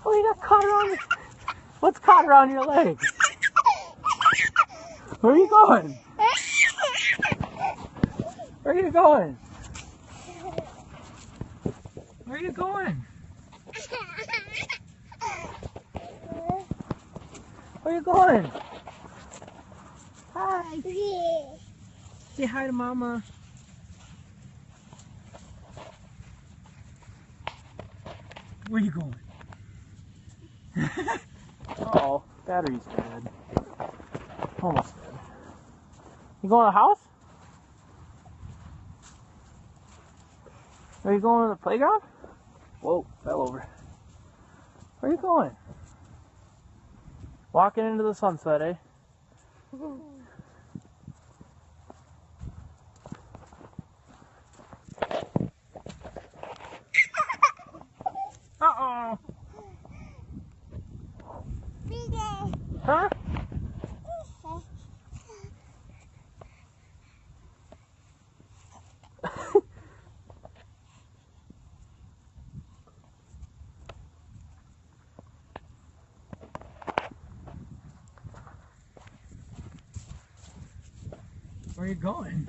Oh, you got caught around your... What's caught around your leg? Where are you going? Where are you going? Where are you going? Where are you going? Hi. Say hi to Mama. Where are you going? Uh-oh, battery's dead. Almost dead. You going to the house? Are you going to the playground? Whoa, fell over. Where are you going? Walking into the sunset, eh? Uh-oh. Huh? Where are you going?